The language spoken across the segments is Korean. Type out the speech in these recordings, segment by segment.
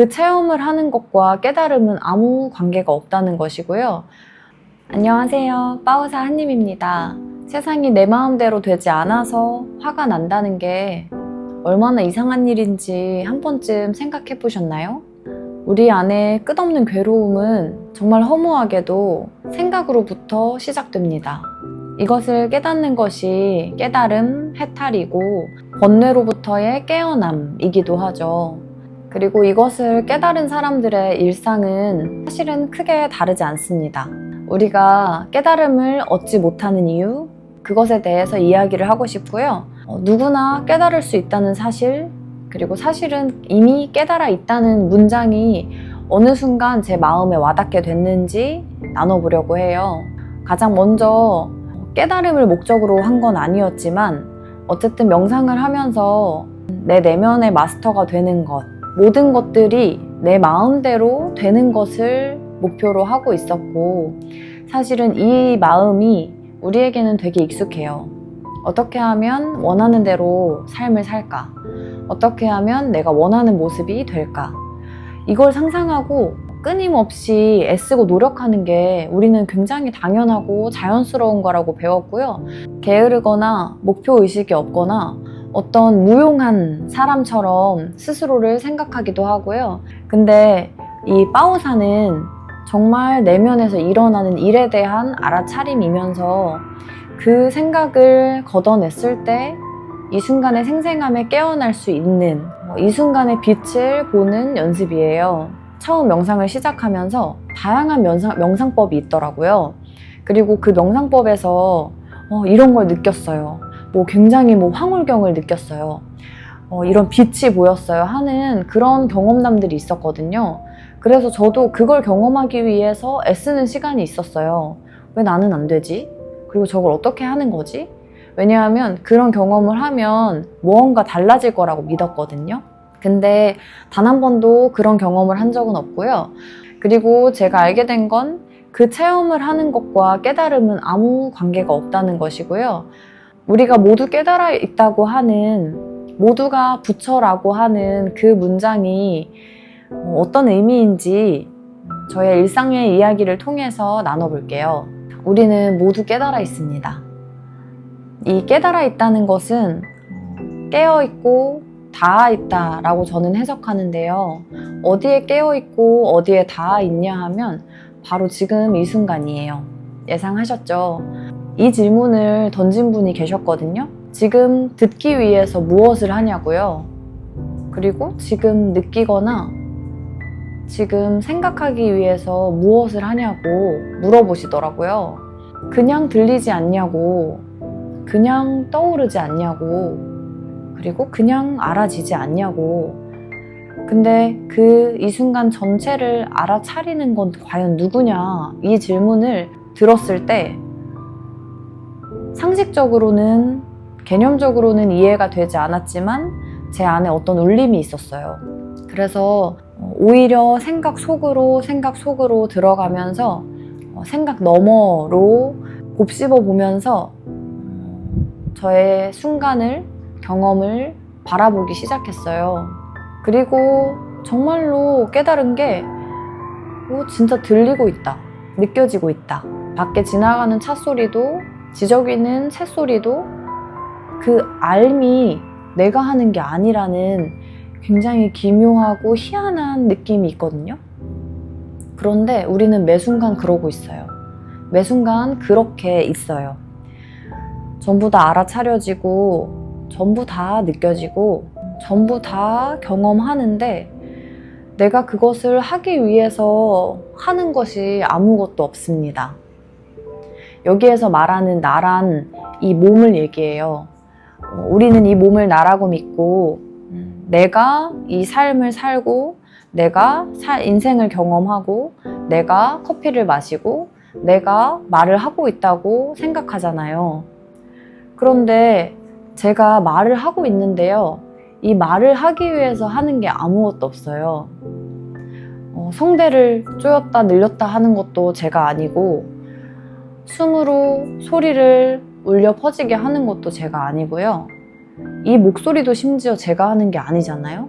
그 체험을 하는 것과 깨달음은 아무 관계가 없다는 것이고요. 안녕하세요. 빠우사 한님입니다. 세상이 내 마음대로 되지 않아서 화가 난다는 게 얼마나 이상한 일인지 한 번쯤 생각해 보셨나요? 우리 안에 끝없는 괴로움은 정말 허무하게도 생각으로부터 시작됩니다. 이것을 깨닫는 것이 깨달음, 해탈이고 번뇌로부터의 깨어남이기도 하죠. 그리고 이것을 깨달은 사람들의 일상은 사실은 크게 다르지 않습니다. 우리가 깨달음을 얻지 못하는 이유, 그것에 대해서 이야기를 하고 싶고요. 누구나 깨달을 수 있다는 사실, 그리고 사실은 이미 깨달아 있다는 문장이 어느 순간 제 마음에 와닿게 됐는지 나눠보려고 해요. 가장 먼저 깨달음을 목적으로 한 건 아니었지만 어쨌든 명상을 하면서 내 내면의 마스터가 되는 것, 모든 것들이 내 마음대로 되는 것을 목표로 하고 있었고, 사실은 이 마음이 우리에게는 되게 익숙해요. 어떻게 하면 원하는 대로 삶을 살까? 어떻게 하면 내가 원하는 모습이 될까? 이걸 상상하고 끊임없이 애쓰고 노력하는 게 우리는 굉장히 당연하고 자연스러운 거라고 배웠고요. 게으르거나 목표의식이 없거나 어떤 무용한 사람처럼 스스로를 생각하기도 하고요. 근데 이 빠오사는 정말 내면에서 일어나는 일에 대한 알아차림이면서 그 생각을 걷어냈을 때 이 순간의 생생함에 깨어날 수 있는 이 순간의 빛을 보는 연습이에요. 처음 명상을 시작하면서 다양한 명상법이 있더라고요. 그리고 그 명상법에서 이런 걸 느꼈어요. 굉장히 황홀경을 느꼈어요. 이런 빛이 보였어요 하는 그런 경험담들이 있었거든요. 그래서 저도 그걸 경험하기 위해서 애쓰는 시간이 있었어요. 왜 나는 안 되지? 그리고 저걸 어떻게 하는 거지? 왜냐하면 그런 경험을 하면 무언가 달라질 거라고 믿었거든요. 근데 단 한 번도 그런 경험을 한 적은 없고요. 그리고 제가 알게 된 건 그 체험을 하는 것과 깨달음은 아무 관계가 없다는 것이고요. 우리가 모두 깨달아 있다고 하는, 모두가 부처라고 하는 그 문장이 어떤 의미인지 저의 일상의 이야기를 통해서 나눠볼게요. 우리는 모두 깨달아 있습니다. 이 깨달아 있다는 것은 깨어있고 닿아 있다 라고 저는 해석하는데요. 어디에 깨어있고 어디에 닿아 있냐 하면 바로 지금 이 순간이에요. 예상하셨죠? 이 질문을 던진 분이 계셨거든요. 지금 듣기 위해서 무엇을 하냐고요? 그리고 지금 느끼거나 지금 생각하기 위해서 무엇을 하냐고 물어보시더라고요. 그냥 들리지 않냐고, 그냥 떠오르지 않냐고, 그리고 그냥 알아지지 않냐고. 근데 이 순간 전체를 알아차리는 건 과연 누구냐? 이 질문을 들었을 때 상식적으로는, 개념적으로는 이해가 되지 않았지만 제 안에 어떤 울림이 있었어요. 그래서 오히려 생각 속으로 들어가면서 생각 너머로 곱씹어 보면서 저의 순간을, 경험을 바라보기 시작했어요. 그리고 정말로 깨달은 게 진짜 들리고 있다, 느껴지고 있다. 밖에 지나가는 차 소리도, 지저귀는 새 소리도 그 알미 내가 하는 게 아니라는 굉장히 기묘하고 희한한 느낌이 있거든요. 그런데 우리는 매 순간 그러고 있어요. 매 순간 그렇게 있어요. 전부 다 알아차려지고 전부 다 느껴지고 전부 다 경험하는데 내가 그것을 하기 위해서 하는 것이 아무것도 없습니다. 여기에서 말하는 나란 이 몸을 얘기해요. 우리는 이 몸을 나라고 믿고 내가 이 삶을 살고 내가 인생을 경험하고 내가 커피를 마시고 내가 말을 하고 있다고 생각하잖아요. 그런데 제가 말을 하고 있는데요. 이 말을 하기 위해서 하는 게 아무것도 없어요. 성대를 쪼였다 늘렸다 하는 것도 제가 아니고 숨으로 소리를 울려 퍼지게 하는 것도 제가 아니고요. 이 목소리도 심지어 제가 하는 게 아니잖아요.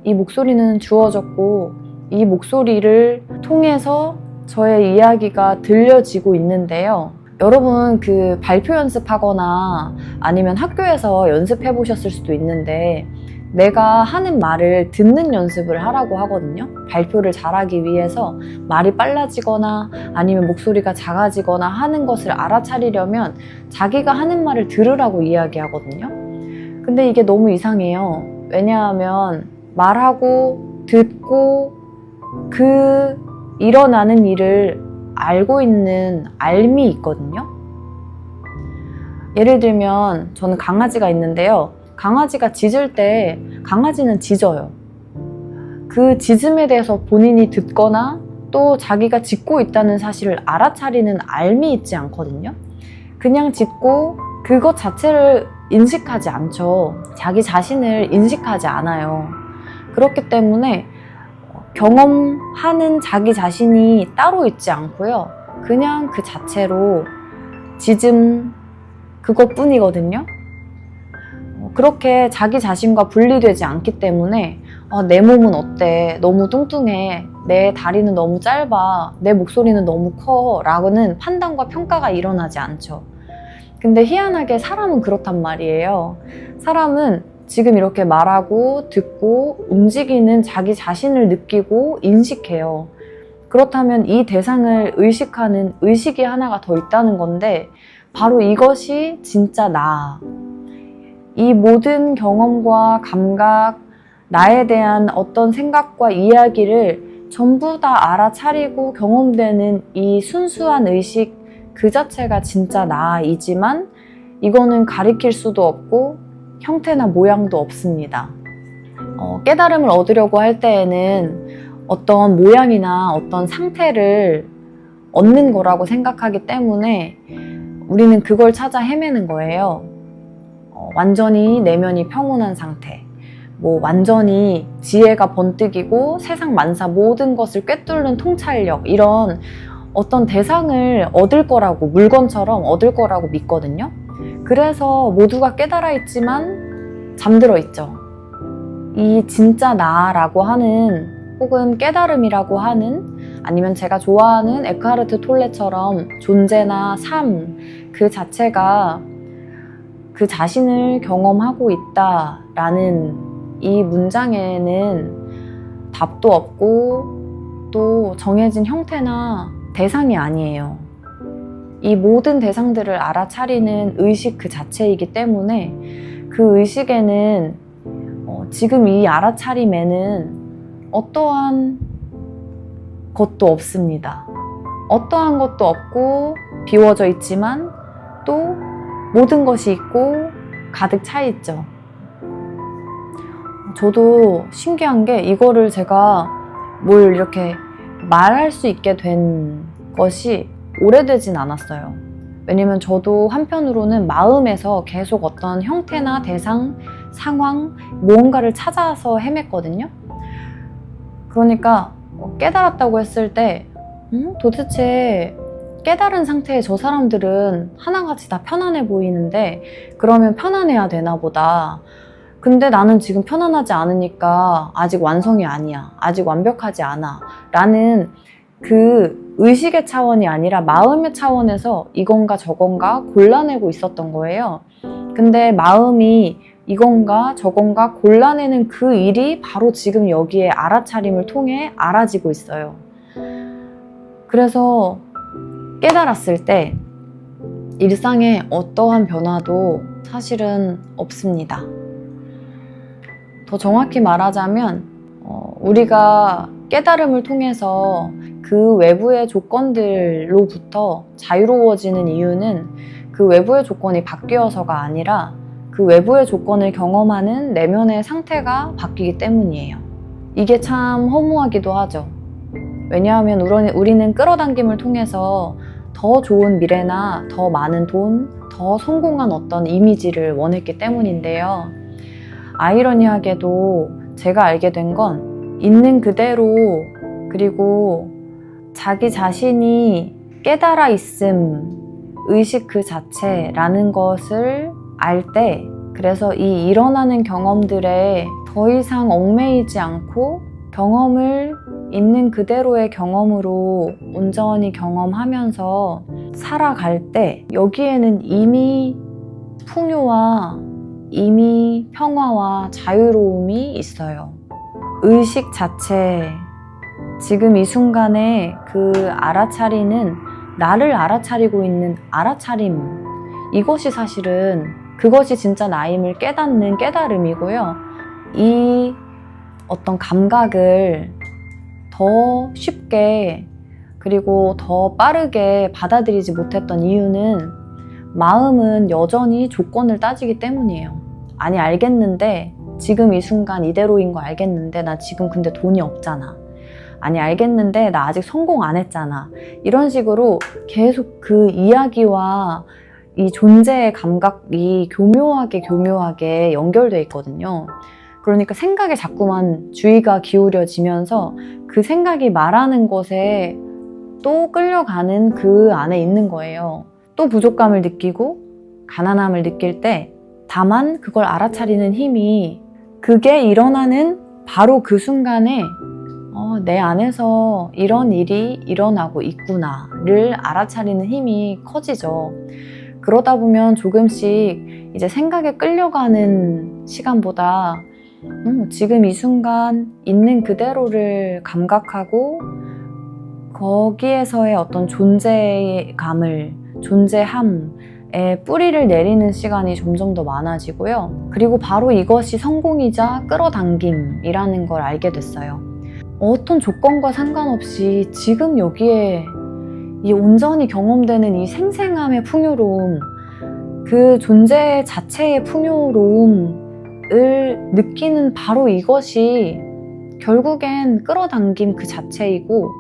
이 목소리는 주어졌고 이 목소리를 통해서 저의 이야기가 들려지고 있는데요. 여러분 그 발표 연습하거나 아니면 학교에서 연습해 보셨을 수도 있는데 내가 하는 말을 듣는 연습을 하라고 하거든요. 발표를 잘하기 위해서 말이 빨라지거나 아니면 목소리가 작아지거나 하는 것을 알아차리려면 자기가 하는 말을 들으라고 이야기하거든요. 근데 이게 너무 이상해요. 왜냐하면 말하고 듣고 그 일어나는 일을 알고 있는 알미 있거든요. 예를 들면 저는 강아지가 있는데요. 강아지가 짖을 때 강아지는 짖어요. 그 짖음에 대해서 본인이 듣거나 또 자기가 짖고 있다는 사실을 알아차리는 알미 있지 않거든요. 그냥 짖고 그것 자체를 인식하지 않죠. 자기 자신을 인식하지 않아요. 그렇기 때문에 경험하는 자기 자신이 따로 있지 않고요. 그냥 그 자체로 짖음 그것뿐이거든요. 그렇게 자기 자신과 분리되지 않기 때문에 내 몸은 어때? 너무 뚱뚱해. 내 다리는 너무 짧아. 내 목소리는 너무 커. 라고는 판단과 평가가 일어나지 않죠. 근데 희한하게 사람은 그렇단 말이에요. 사람은 지금 이렇게 말하고 듣고 움직이는 자기 자신을 느끼고 인식해요. 그렇다면 이 대상을 의식하는 의식이 하나가 더 있다는 건데 바로 이것이 진짜 나. 이 모든 경험과 감각, 나에 대한 어떤 생각과 이야기를 전부 다 알아차리고 경험되는 이 순수한 의식 그 자체가 진짜 나이지만 이거는 가리킬 수도 없고 형태나 모양도 없습니다. 깨달음을 얻으려고 할 때에는 어떤 모양이나 어떤 상태를 얻는 거라고 생각하기 때문에 우리는 그걸 찾아 헤매는 거예요. 완전히 내면이 평온한 상태, 완전히 지혜가 번뜩이고 세상 만사 모든 것을 꿰뚫는 통찰력, 이런 어떤 대상을 얻을 거라고, 물건처럼 얻을 거라고 믿거든요. 그래서 모두가 깨달아 있지만 잠들어 있죠. 이 진짜 나라고 하는, 혹은 깨달음이라고 하는, 아니면 제가 좋아하는 에크하르트 톨레처럼 존재나 삶 그 자체가 그 자신을 경험하고 있다라는 이 문장에는 답도 없고 또 정해진 형태나 대상이 아니에요. 이 모든 대상들을 알아차리는 의식 그 자체이기 때문에 그 의식에는 지금 이 알아차림에는 어떠한 것도 없습니다. 어떠한 것도 없고 비워져 있지만 또 모든 것이 있고 가득 차 있죠. 저도 신기한 게 이거를 제가 뭘 이렇게 말할 수 있게 된 것이 오래되진 않았어요. 왜냐면 저도 한편으로는 마음에서 계속 어떤 형태나 대상, 상황, 무언가를 찾아서 헤맸거든요. 그러니까 깨달았다고 했을 때 도대체 깨달은 상태의 저 사람들은 하나같이 다 편안해 보이는데 그러면 편안해야 되나 보다. 근데 나는 지금 편안하지 않으니까 아직 완성이 아니야. 아직 완벽하지 않아. 라는 그 의식의 차원이 아니라 마음의 차원에서 이건가 저건가 골라내고 있었던 거예요. 근데 마음이 이건가 저건가 골라내는 그 일이 바로 지금 여기에 알아차림을 통해 알아지고 있어요. 그래서 깨달았을 때 일상에 어떠한 변화도 사실은 없습니다. 더 정확히 말하자면 우리가 깨달음을 통해서 그 외부의 조건들로부터 자유로워지는 이유는 그 외부의 조건이 바뀌어서가 아니라 그 외부의 조건을 경험하는 내면의 상태가 바뀌기 때문이에요. 이게 참 허무하기도 하죠. 왜냐하면 우리는 끌어당김을 통해서 더 좋은 미래나 더 많은 돈, 더 성공한 어떤 이미지를 원했기 때문인데요. 아이러니하게도 제가 알게 된 건 있는 그대로, 그리고 자기 자신이 깨달아 있음, 의식 그 자체라는 것을 알 때, 그래서 이 일어나는 경험들에 더 이상 얽매이지 않고 경험을 있는 그대로의 경험으로 온전히 경험하면서 살아갈 때 여기에는 이미 풍요와 이미 평화와 자유로움이 있어요. 의식 자체, 지금 이 순간에 그 알아차리는 나를 알아차리고 있는 알아차림, 이것이 사실은 그것이 진짜 나임을 깨닫는 깨달음이고요. 이 어떤 감각을 더 쉽게 그리고 더 빠르게 받아들이지 못했던 이유는 마음은 여전히 조건을 따지기 때문이에요. 아니 알겠는데 지금 이 순간 이대로인 거 알겠는데 나 지금 근데 돈이 없잖아. 아니 알겠는데 나 아직 성공 안 했잖아. 이런 식으로 계속 그 이야기와 이 존재의 감각이 교묘하게 연결돼 있거든요. 그러니까 생각에 자꾸만 주의가 기울여지면서 그 생각이 말하는 것에 또 끌려가는 그 안에 있는 거예요. 또 부족감을 느끼고 가난함을 느낄 때 다만 그걸 알아차리는 힘이 그게 일어나는 바로 그 순간에 내 안에서 이런 일이 일어나고 있구나를 알아차리는 힘이 커지죠. 그러다 보면 조금씩 이제 생각에 끌려가는 시간보다 지금 이 순간 있는 그대로를 감각하고 거기에서의 어떤 존재감을, 존재함에 뿌리를 내리는 시간이 점점 더 많아지고요. 그리고 바로 이것이 성공이자 끌어당김이라는 걸 알게 됐어요. 어떤 조건과 상관없이 지금 여기에 이 온전히 경험되는 이 생생함의 풍요로움, 그 존재 자체의 풍요로움을 느끼는 바로 이것이 결국엔 끌어당김 그 자체이고,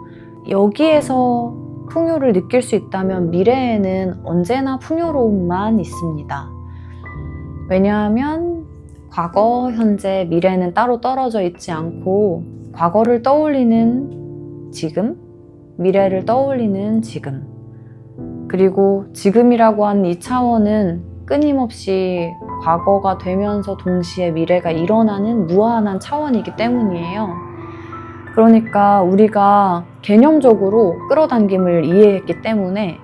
여기에서 풍요를 느낄 수 있다면 미래에는 언제나 풍요로움만 있습니다. 왜냐하면 과거, 현재, 미래는 따로 떨어져 있지 않고 과거를 떠올리는 지금, 미래를 떠올리는 지금, 그리고 지금이라고 하는 이 차원은 끊임없이 과거가 되면서 동시에 미래가 일어나는 무한한 차원이기 때문이에요. 그러니까 우리가 개념적으로 끌어당김을 이해했기 때문에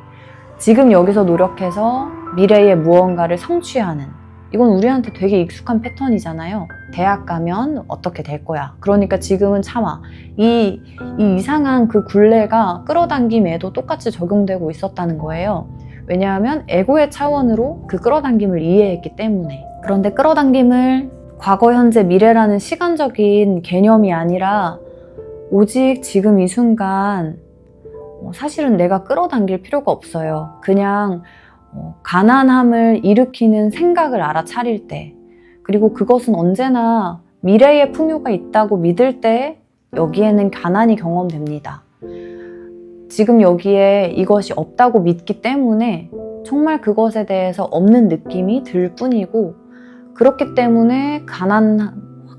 지금 여기서 노력해서 미래의 무언가를 성취하는, 이건 우리한테 되게 익숙한 패턴이잖아요. 대학 가면 어떻게 될 거야. 그러니까 지금은 참아. 이 이상한 그 굴레가 끌어당김에도 똑같이 적용되고 있었다는 거예요. 왜냐하면 에고의 차원으로 그 끌어당김을 이해했기 때문에. 그런데 끌어당김을 과거, 현재, 미래라는 시간적인 개념이 아니라 오직 지금 이 순간 사실은 내가 끌어당길 필요가 없어요. 그냥 가난함을 일으키는 생각을 알아차릴 때, 그리고 그것은 언제나 미래의 풍요가 있다고 믿을 때 여기에는 가난이 경험됩니다. 지금 여기에 이것이 없다고 믿기 때문에 정말 그것에 대해서 없는 느낌이 들 뿐이고, 그렇기 때문에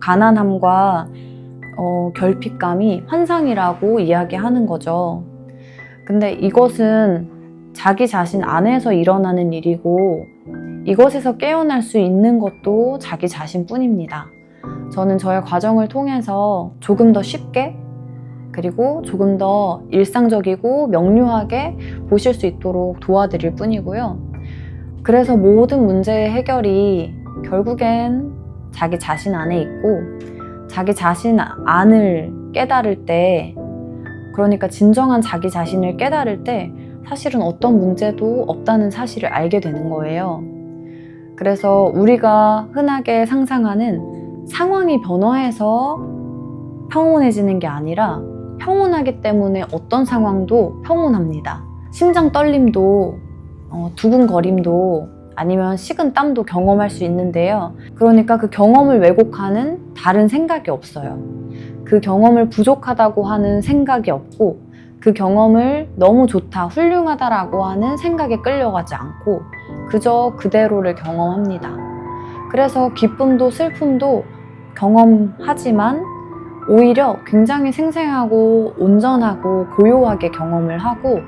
가난함과 결핍감이 환상이라고 이야기하는 거죠. 근데 이것은 자기 자신 안에서 일어나는 일이고, 이것에서 깨어날 수 있는 것도 자기 자신뿐입니다. 저는 저의 과정을 통해서 조금 더 쉽게, 그리고 조금 더 일상적이고 명료하게 보실 수 있도록 도와드릴 뿐이고요. 그래서 모든 문제의 해결이 결국엔 자기 자신 안에 있고, 자기 자신 안을 깨달을 때, 그러니까 진정한 자기 자신을 깨달을 때 사실은 어떤 문제도 없다는 사실을 알게 되는 거예요. 그래서 우리가 흔하게 상상하는 상황이 변화해서 평온해지는 게 아니라 평온하기 때문에 어떤 상황도 평온합니다. 심장 떨림도 두근거림도 아니면 식은 땀도 경험할 수 있는데요. 그러니까 그 경험을 왜곡하는 다른 생각이 없어요. 그 경험을 부족하다고 하는 생각이 없고, 그 경험을 너무 좋다, 훌륭하다라고 하는 생각에 끌려가지 않고 그저 그대로를 경험합니다. 그래서 기쁨도 슬픔도 경험하지만 오히려 굉장히 생생하고 온전하고 고요하게 경험을 하고,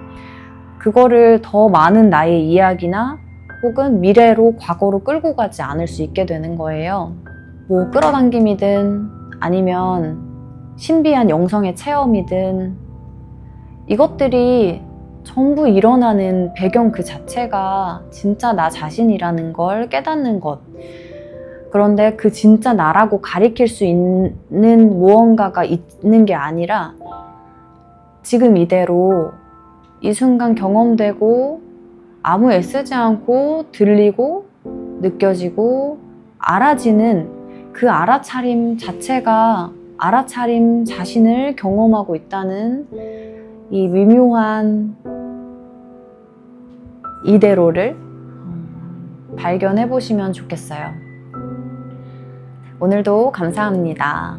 그거를 더 많은 나의 이야기나 혹은 미래로, 과거로 끌고 가지 않을 수 있게 되는 거예요. 뭐 끌어당김이든 아니면 신비한 영성의 체험이든 이것들이 전부 일어나는 배경 그 자체가 진짜 나 자신이라는 걸 깨닫는 것. 그런데 그 진짜 나라고 가리킬 수 있는 무언가가 있는 게 아니라 지금 이대로 이 순간 경험되고 아무 애쓰지 않고 들리고 느껴지고 알아지는 그 알아차림 자체가 알아차림 자신을 경험하고 있다는 이 미묘한 이대로를 발견해 보시면 좋겠어요. 오늘도 감사합니다.